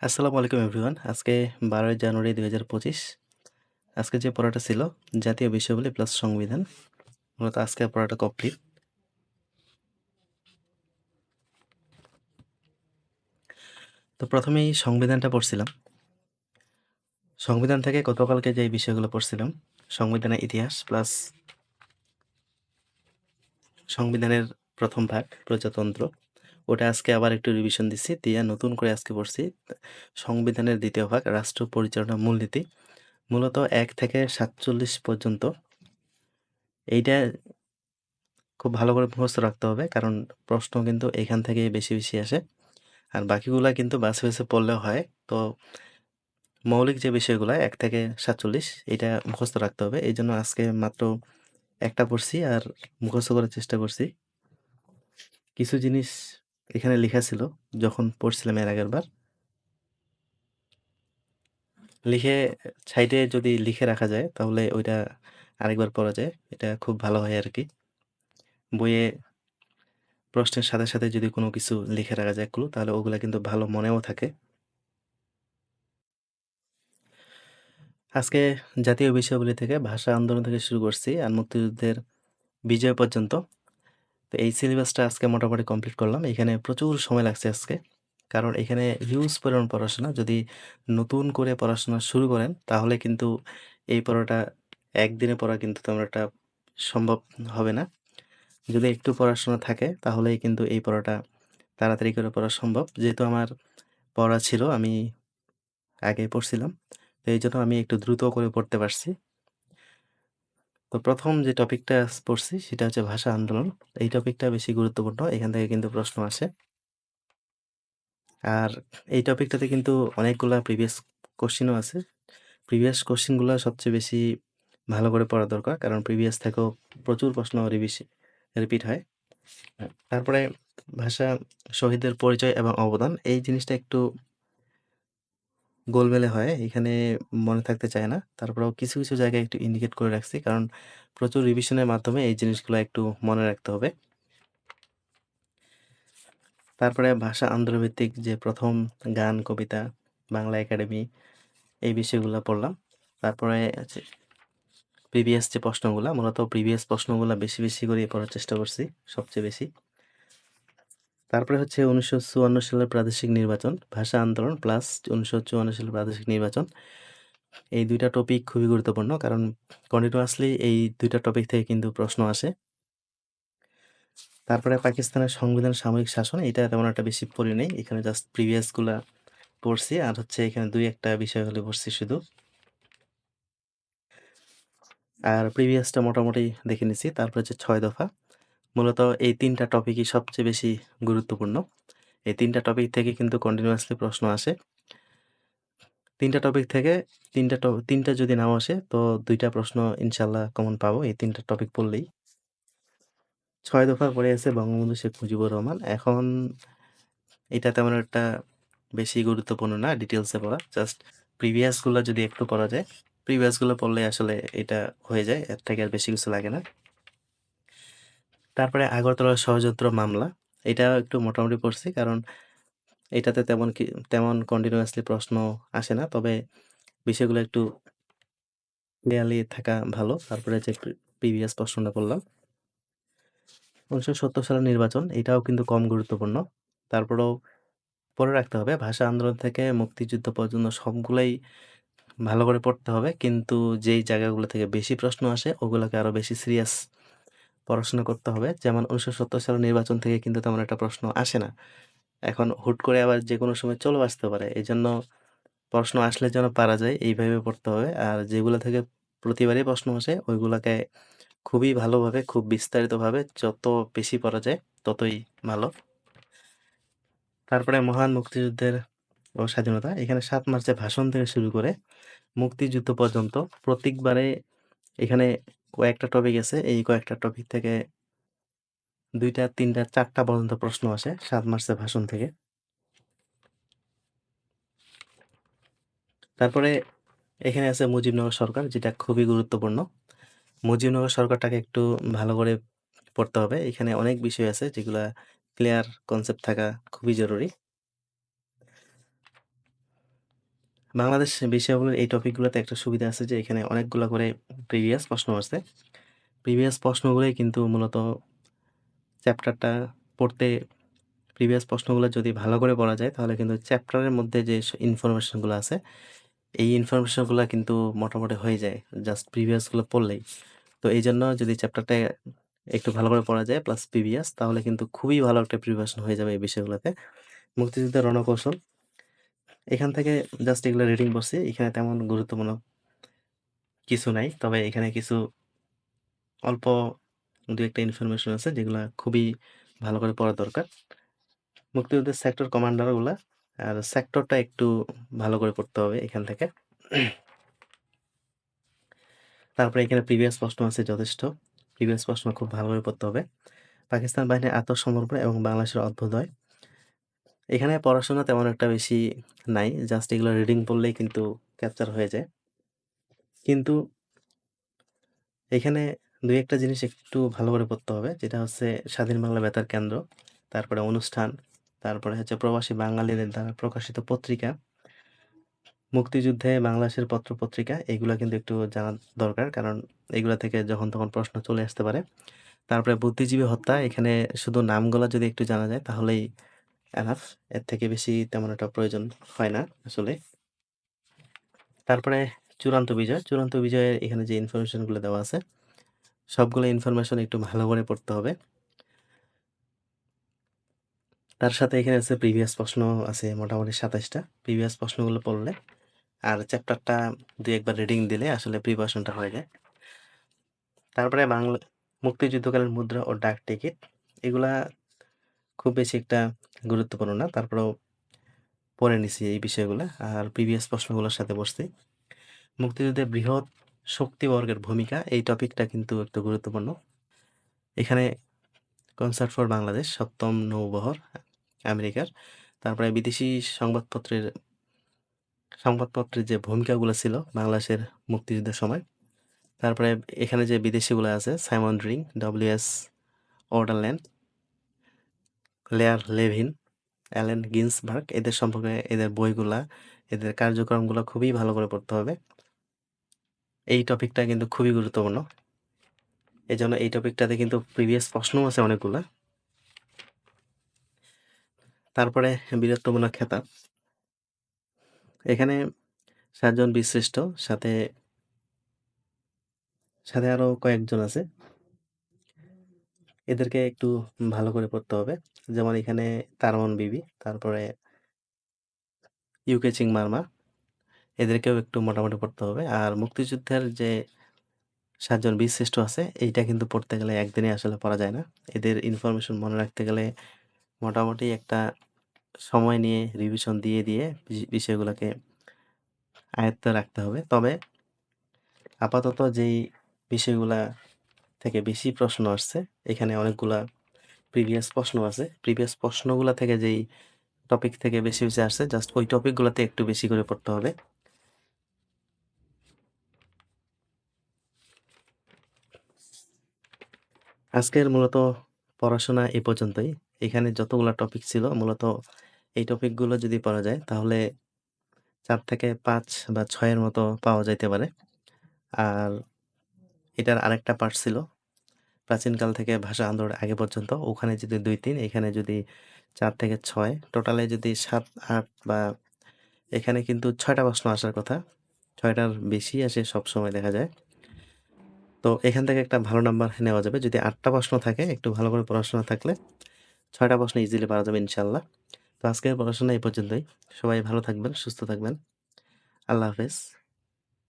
আসসালামু আলাইকুম এভরিওয়ান। আজকে ১২ই জানুয়ারি ২০২৫। আজকে যে পড়াটা ছিল জাতীয় বিষয়াবলী প্লাস সংবিধান। মূলত আজকে পড়াটা কমপ্লিট। তো প্রথমেই সংবিধানটা পড়ছিলাম। সংবিধান থেকে গতকালকে যে বিষয়গুলো পড়ছিলাম, সংবিধানের ইতিহাস প্লাস সংবিধানের ১ম ভাগ প্রজাতন্ত্র। ওটা আজকে আবার একটু রিভিশন দিচ্ছি। দিয়া নতুন করে আজকে পড়ছি সংবিধানের ২য় ভাগ রাষ্ট্র পরিচালনা মূলনীতি। মূলত ১ থেকে ৪৭ পর্যন্ত এইটা খুব ভালো করে মুখস্থ রাখতে হবে, কারণ প্রশ্ন কিন্তু এখান থেকেই বেশি আসে। আর বাকিগুলা কিন্তু বাছে বেছে পড়লেও হয়। তো মৌলিক যে বিষয়গুলা ১ থেকে ৪৭ এটা মুখস্থ রাখতে হবে। এইজন্য আজকে মাত্র একটা পড়ছি আর মুখস্থ করার চেষ্টা করছি। কিছু জিনিস এখানে লিখা ছিল যখন পড়ছিলাম এর আগের বার। লিখে সাইডে যদি লিখে রাখা যায় তাহলে ওইটা আরেকবার পড়া যায়। এটা খুব ভালো হয় আরকি। বইয়ে প্রশ্নের সাথে যদি কোনো কিছু লিখে রাখা যায় ক্লু, তাহলে ওগুলা কিন্তু ভালো মনেও থাকে। আজকে জাতীয় বিষয়াবলী থেকে ভাষা আন্দোলন থেকে শুরু করছি আর মুক্তিযুদ্ধের বিজয় পর্যন্ত। তো এই সিলেবাসটা আজকে মোটামুটি কমপ্লিট করলাম। এখানে প্রচুর সময় লাগছে আজকে। কারণ এখানে হিউজ পরিমাণ পড়াশোনা। যদি নতুন করে পড়াশোনা শুরু করেন তাহলে কিন্তু এই পড়াটা একদিনে পড়া কিন্তু তেমন একটা সম্ভব হবে না। যদি একটু পড়াশোনা থাকে তাহলেই কিন্তু এই পড়াটা তাড়াতাড়ি করে পড়া সম্ভব। যেহেতু আমার পড়া ছিল, আমি আগে পড়ছিলাম। তো এইজন্য আমি একটু দ্রুত করে পড়তে পারছি। তো ১ম যে টপিকটা পড়ছি সেটা হচ্ছে ভাষা আন্দোলন। এই টপিকটা বেশি গুরুত্বপূর্ণ। এখান থেকে কিন্তু প্রশ্ন আসে। আর এই টপিকটাতে কিন্তু অনেকগুলা প্রিভিয়াস কোয়েশ্চেনও আছে। প্রিভিয়াস কোয়েশ্চেনগুলা সবচেয়ে বেশি ভালো করে পড়া দরকার। কারণ প্রিভিয়াস থেকেও প্রচুর প্রশ্ন রিপিট হয়। তারপরে ভাষা শহীদদের পরিচয় এবং অবদান। এই জিনিসটা একটু গোলমেলে হয়। এখানে মনে থাকতে চায় না। তারপরেও কিছু জায়গায় একটু ইন্ডিকেট করে রাখছি। কারণ প্রচুর রিভিশনের মাধ্যমে এই জিনিসগুলা একটু মনে রাখতে হবে। তারপরে ভাষা আন্দোলনভিত্তিক যে ১ম গান, কবিতা, বাংলা একাডেমি এই বিষয়গুলা পড়লাম। তারপরে হচ্ছে প্রিভিয়াস যে প্রশ্নগুলা, মূলত প্রিভিয়াস প্রশ্নগুলা বেশি করে পড়ার চেষ্টা করছি সবচেয়ে বেশি। তারপরে হচ্ছে ১৯৫৪ সালের প্রাদেশিক নির্বাচন, ভাষা আন্দোলন প্লাস ১৯৫৪ সালের প্রাদেশিক নির্বাচন। এই ২ টা টপিক খুবই গুরুত্বপূর্ণ, কারণ কন্টিনিউয়াসলি এই ২ টা টপিক থেকে কিন্তু প্রশ্ন আসে। তারপরে পাকিস্তানের সংবিধান সামরিক শাসন, এটা তেমন একটা বেশি পড়ি নাই। এখানে জাস্ট প্রিভিয়াস গুলা পড়ছি আর হচ্ছে এখানে ২-১ টা বিষয় হলে পড়ছি শুধু। আর প্রিভিয়াসটা মোটামুটি দেখে নিছি। তারপরে হচ্ছে ৬ দফা। মূলত এই ৩ টা টপিকই সবচেয়ে বেশি গুরুত্বপূর্ণ। এই ৩ টা টপিক থেকে কিন্তু কন্টিনিউয়াসলি প্রশ্ন আসে। ৩ টা টপিক থেকে ৩ টা যদি নাও আসে তো ২ টা প্রশ্ন ইনশাআল্লাহ কমন পাবো এই ৩ টা টপিক পড়লেই। ৬ দফার পরে আছে বঙ্গবন্ধু শেখ মুজিবুর রহমান। এখন এটা তেমন একটা বেশি গুরুত্বপূর্ণ না ডিটেইলসে পড়া। জাস্ট প্রিভিয়াস গুলা যদি একটু পড়া যায়, প্রিভিয়াস গুলো পড়লে আসলে এটা হয়ে যায়। এর থেকে আর বেশি কিছু লাগে না। তারপরে আগরতলা ষড়যন্ত্র মামলা। এটাও একটু মোটামুটি পড়ছি। কারণ এটাতে তেমন কন্টিনিউয়াসলি প্রশ্ন আসে না। তবে বিষয়গুলো একটু ক্লিয়ারলি থাকা ভালো। তারপরে যে প্রিভিয়াস প্রশ্নটা পড়লাম। ১৯৭০ সালের নির্বাচন, এটাও কিন্তু কম গুরুত্বপূর্ণ। তারপরেও পড়ে রাখতে হবে। ভাষা আন্দোলন থেকে মুক্তিযুদ্ধ পর্যন্ত সবগুলাই ভালো করে পড়তে হবে। কিন্তু যেই জায়গাগুলো থেকে বেশি প্রশ্ন আসে ওগুলাকে আরো বেশি সিরিয়াস পড়াশোনা করতে হবে। যেমন ১৯৭০ সালের নির্বাচন থেকে কিন্তু তেমন একটা প্রশ্ন আসে না। এখন হুট করে আবার যেকোনো সময় চলেও আসতে পারে। এজন্য প্রশ্ন আসলে যেন পারা যায় এইভাবে পড়তে হবে। আর যেগুলা থেকে প্রতিবারই প্রশ্ন আসে ওইগুলাকে খুবই ভালোভাবে, খুব বিস্তারিতভাবে যত বেশি পড়া যায় ততই ভালো। তারপরে মহান মুক্তিযুদ্ধের ও স্বাধীনতা। এখানে ৭ মার্চের ভাষণ থেকে শুরু করে মুক্তিযুদ্ধ পর্যন্ত প্রত্যেকবারে এখানে কয়েকটা টপিক আছে। এই কয়েকটা টপিক থেকে ২ টা, ৩ টা, ৪ টা পর্যন্ত প্রশ্ন আসে ৭ মার্চের ভাষণ থেকে। তারপরে এখানে আছে মুজিবনগর সরকার, যেটা খুবই গুরুত্বপূর্ণ। মুজিবনগর সরকারটাকে একটু ভালো করে পড়তে হবে। এখানে অনেক বিষয় আছে যেগুলা ক্লিয়ার কনসেপ্ট থাকা খুবই জরুরি। বাংলাদেশ বিষয়াবলীর এই টপিকগুলোতে একটা সুবিধা আছে যে এখানে অনেকগুলা করে প্রিভিয়াস প্রশ্ন আছে। প্রিভিয়াস প্রশ্নগুলোই কিন্তু মূলত চ্যাপ্টারটা পড়তে প্রিভিয়াস প্রশ্নগুলো যদি ভালো করে পড়া যায় তাহলে কিন্তু চ্যাপ্টারের মধ্যে যে ইনফরমেশনগুলো আছে এই ইনফরমেশনগুলো কিন্তু মোটামুটি হয়ে যায় জাস্ট প্রিভিয়াসগুলো পড়লেই। তো এইজন্য যদি চ্যাপ্টারটা একটু ভালো করে পড়া যায় প্লাস প্রিভিয়াস তাহলে কিন্তু খুবই ভালো একটা প্রিপারেশন হয়ে যাবে এই বিষয়গুলোতে। মুক্তিযুদ্ধের রণকৌশল এখান থেকে জাস্ট এগুলো রিডিং পড়ছি। এখানে তেমন গুরুত্বপূর্ণ কিছু নাই। তবে এখানে কিছু অল্প ২-১ টা ইনফরমেশন আছে যেগুলা খুবই ভালো করে পড়া দরকার। মুক্তিযুদ্ধের সেক্টর কমান্ডারগুলা আর সেক্টরটা একটু ভালো করে পড়তে হবে এখান থেকে। তারপরে এখানে প্রিভিয়াস প্রশ্ন আছে যথেষ্ট। প্রিভিয়াস প্রশ্ন খুব ভালো করে পড়তে হবে। পাকিস্তান বাহিনীর আত্মসমর্পণ এবং বাংলাদেশের অভ্যুদয়। এখানে পড়াশোনা তেমন একটা বেশি নাই। জাস্ট এগুলো রিডিং পড়লেই কিন্তু ক্যাপচার হয়ে যায়। কিন্তু এখানে ২-১ টা জিনিস একটু ভালো করে পড়তে হবে। যেটা হচ্ছে স্বাধীন বাংলা বেতার কেন্দ্র, তারপরে অনুষ্ঠান, তারপরে হচ্ছে প্রবাসী বাঙালিদের দ্বারা প্রকাশিত পত্রিকা, মুক্তিযুদ্ধে বাংলাদেশের পত্র-পত্রিকা এগুলা কিন্তু একটু জানা দরকার। কারণ এগুলা থেকে যখন তখন প্রশ্ন চলে আসতে পারে। তারপরে বুদ্ধিজীবী হত্যা এখানে শুধু নামগুলা যদি একটু জানা যায় তাহলেই এনাফ। এর থেকে বেশি তেমন একটা প্রয়োজন হয় না আসলে। তারপরে চূড়ান্ত বিজয়। চূড়ান্ত বিজয়ের এখানে যে ইনফরমেশন গুলো দেওয়া আছে সবগুলো ইনফরমেশন একটু ভালো করে পড়তে হবে। তার সাথে এখানে আছে প্রিভিয়াস প্রশ্ন আছে মোটামুটি ২৭ টা। প্রিভিয়াস প্রশ্নগুলো পড়লে আর চ্যাপ্টারটা ২-১ বার রিডিং দিলে আসলে প্রিপারেশনটা হয়ে যায়। তারপরে বাংলা মুক্তিযুদ্ধকালীন মুদ্রা ও ডাক টিকিট এগুলা খুব বেশি একটা গুরুত্বপূর্ণ না। তারপরেও পড়ে নিছি এই বিষয়গুলা। আর প্রিভিয়াস প্রশ্নগুলোর সাথে বসছি। মুক্তিযুদ্ধে বৃহৎ শক্তিবর্গের ভূমিকা এই টপিকটা কিন্তু একটু গুরুত্বপূর্ণ। এখানে কনসার্ট ফর বাংলাদেশ ৭ম নৌবহর আমেরিকার। তারপরে বিদেশি সংবাদপত্রের যে ভূমিকাগুলো ছিল বাংলাদেশের মুক্তিযুদ্ধের সময়। তারপরে এখানে যে বিদেশিগুলো আছে Simon Ring, W S. Waterland, Lear Levin, Allen Ginsberg এদের সম্পর্কে এদের বইগুলা, এদের কার্যক্রমগুলো খুবই ভালো করে পড়তে হবে। এই টপিকটা কিন্তু খুবই গুরুত্বপূর্ণ। এজন্য এই টপিকটাতে কিন্তু প্রিভিয়াস প্রশ্নও আছে অনেকগুলা। তারপরে বীরত্বমূলক খেতাব। এখানে ৭ জন বীরশ্রেষ্ঠ সাথে আরো কয়েকজন আছে। এদেরকে একটু ভালো করে পড়তে হবে। যেমন এখানে তারমন বিবি, তারপরে ইউকে চিংমারমা এদেরকেও একটু মোটামুটি পড়তে হবে। আর মুক্তিযুদ্ধের যে ৭ জন বীরশ্রেষ্ঠ আছে এইটা কিন্তু পড়তে গেলে একদিনে আসলে পড়া যায় না। এদের ইনফরমেশন মনে রাখতে গেলে মোটামুটি একটা সময় নিয়ে রিভিশন দিয়ে বিষয়গুলোকে আয়ত্তে রাখতে হবে। তবে আপাতত যেই বিষয়গুলা থেকে বেশি প্রশ্ন আসছে এখানে অনেকগুলা প্রিভিয়াস প্রশ্ন আছে। প্রিভিয়াস প্রশ্নগুলা থেকে যেই টপিক থেকে বেশি আসছে জাস্ট ওই টপিকগুলাতে একটু বেশি করে পড়তে হবে। আজকের মূলত পড়াশোনা এ পর্যন্তই। এখানে যতগুলা টপিক ছিল মূলত এই টপিকগুলো যদি পড়া যায় তাহলে ৪ থেকে ৫ বা ৬ এর মতো পাওয়া যাইতে পারে। আর এটার আরেকটা পার্ট ছিল প্রাচীনকাল থেকে ভাষা আন্দোলনের আগে পর্যন্ত ওখানে যদি ২-৩ এখানে যদি ৪ থেকে ৬ টোটালে যদি ৭-৮ বা এখানে কিন্তু ৬ টা প্রশ্ন আসার কথা। ৬ টার বেশি আসে সবসময় দেখা যায়। তো এখান থেকে একটা ভালো নাম্বার নেওয়া যাবে। যদি ৮ টা প্রশ্ন থাকে একটু ভালো করে পড়াশোনা থাকলে ৬ টা প্রশ্ন ইজিলি পারা যাবে ইনশাআল্লাহ। তো আজকের পড়াশোনা এই পর্যন্তই। সবাই ভালো থাকবেন, সুস্থ থাকবেন। আল্লাহ হাফেজ।